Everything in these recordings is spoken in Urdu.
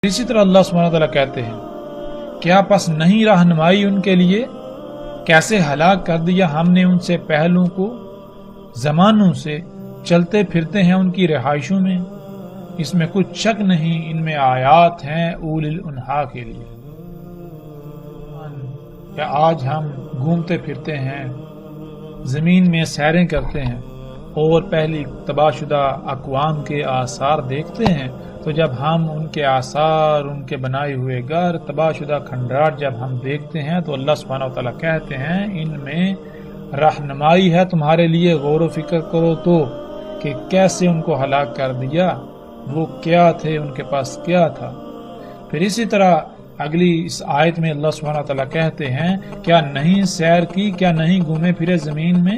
اسی طرح اللہ سبحانہ وتعالیٰ کہتے ہیں کیا پس نہیں رہنمائی ان کے لیے، کیسے ہلاک کر دیا ہم نے ان سے پہلوں کو، زمانوں سے چلتے پھرتے ہیں ان کی رہائشوں میں، اس میں کچھ شک نہیں ان میں آیات ہیں اولی الانہا کے لیے۔ کیا آج ہم گھومتے پھرتے ہیں، زمین میں سیریں کرتے ہیں اور پہلی تباہ شدہ اقوام کے آثار دیکھتے ہیں، تو جب ہم ان کے آثار، ان کے بنائے ہوئے گھر، تباہ شدہ کھنڈرات جب ہم دیکھتے ہیں تو اللہ سبحانہ وتعالیٰ کہتے ہیں ان میں رہنمائی ہے تمہارے لیے، غور و فکر کرو تو کہ کیسے ان کو ہلاک کر دیا، وہ کیا تھے، ان کے پاس کیا تھا۔ پھر اسی طرح اگلی اس آیت میں اللہ سبحانہ وتعالیٰ کہتے ہیں کیا نہیں سیر کی، کیا نہیں گھومے پھرے زمین میں،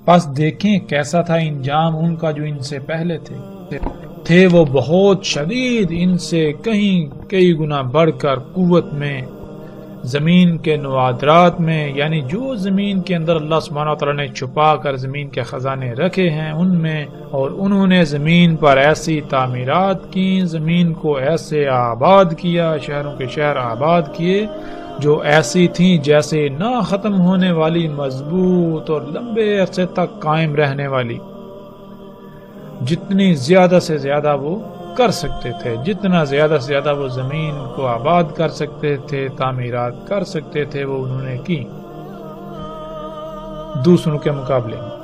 پس دیکھیں کیسا تھا انجام ان کا جو ان سے پہلے تھے وہ بہت شدید، ان سے کئی گنا بڑھ کر قوت میں، زمین کے نوادرات میں، یعنی جو زمین کے اندر اللہ سبحانہ وتعالیٰ نے چھپا کر زمین کے خزانے رکھے ہیں ان میں، اور انہوں نے زمین پر ایسی تعمیرات کی، زمین کو ایسے آباد کیا، شہروں کے شہر آباد کیے جو ایسی تھیں جیسے نہ ختم ہونے والی، مضبوط اور لمبے عرصے تک قائم رہنے والی، جتنی زیادہ سے زیادہ وہ کر سکتے تھے، جتنا زیادہ سے زیادہ وہ زمین کو آباد کر سکتے تھے، تعمیرات کر سکتے تھے، وہ انہوں نے کی دوسروں کے مقابلے میں۔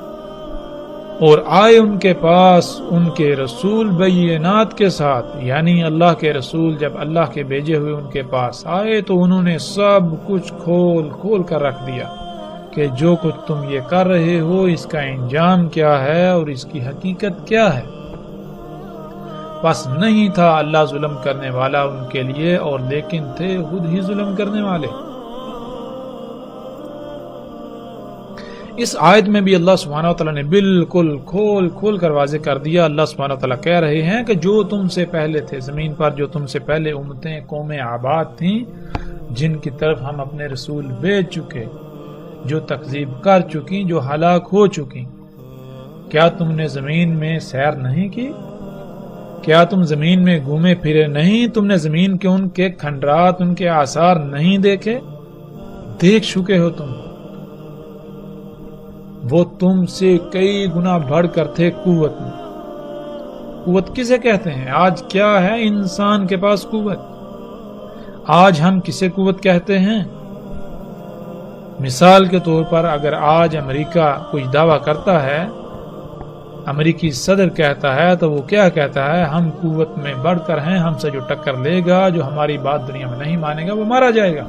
اور آئے ان کے پاس ان کے رسول بینات کے ساتھ، یعنی اللہ کے رسول جب اللہ کے بھیجے ہوئے ان کے پاس آئے تو انہوں نے سب کچھ کھول کر رکھ دیا کہ جو کچھ تم یہ کر رہے ہو اس کا انجام کیا ہے اور اس کی حقیقت کیا ہے۔ بس نہیں تھا اللہ ظلم کرنے والا ان کے لیے، اور لیکن تھے خود ہی ظلم کرنے والے۔ اس آیت میں بھی اللہ سبحانہ وتعالیٰ نے بالکل کھول کر واضح کر دیا۔ اللہ سبحانہ وتعالیٰ کہہ رہے ہیں کہ جو تم سے پہلے تھے زمین پر، جو تم سے پہلے امتیں، قومیں آباد تھیں جن کی طرف ہم اپنے رسول بھیج چکے، جو تکذیب کر چکی، جو ہلاک ہو چکی، کیا تم نے زمین میں سیر نہیں کی؟ کیا تم زمین میں گھومے پھرے نہیں؟ تم نے زمین کے ان کے کھنڈرات، ان کے آثار نہیں دیکھے؟ دیکھ چکے ہو تم، وہ تم سے کئی گنا بڑھ کر تھے قوت میں۔ قوت کسے کہتے ہیں؟ آج کیا ہے انسان کے پاس قوت؟ آج ہم کسے قوت کہتے ہیں؟ مثال کے طور پر اگر آج امریکہ کچھ دعویٰ کرتا ہے، امریکی صدر کہتا ہے، تو وہ کیا کہتا ہے؟ ہم قوت میں بڑھ کر ہیں، ہم سے جو ٹکر لے گا، جو ہماری بات دنیا میں نہیں مانے گا، وہ مارا جائے گا۔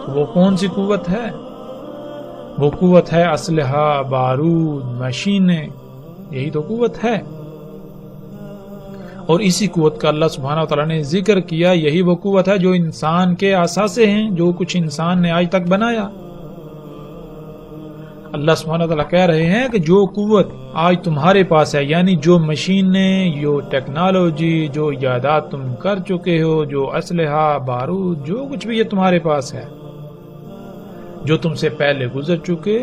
تو وہ کون سی قوت ہے؟ وہ قوت ہے اسلحہ، بارود، مشینیں، یہی تو قوت ہے۔ اور اسی قوت کا اللہ سبحانہ وتعالیٰ نے ذکر کیا، یہی وہ قوت ہے جو انسان کے اثاثے ہیں، جو کچھ انسان نے آج تک بنایا۔ اللہ سبحانہ وتعالیٰ کہہ رہے ہیں کہ جو قوت آج تمہارے پاس ہے، یعنی جو مشینیں، جو ٹیکنالوجی، جو ایجادات تم کر چکے ہو، جو اسلحہ، بارود، جو کچھ بھی یہ تمہارے پاس ہے، جو تم سے پہلے گزر چکے،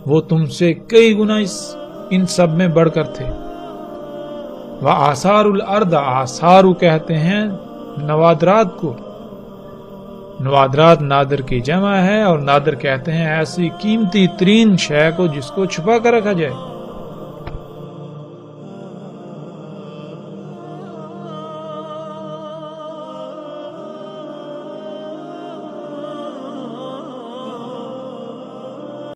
وہ تم سے کئی گنا ان سب میں بڑھ کر تھے۔ وآثار الارض، آثار کہتے ہیں نوادرات کو، نوادرات نادر کی جمع ہے، اور نادر کہتے ہیں ایسی قیمتی ترین شے کو جس کو چھپا کر رکھا جائے۔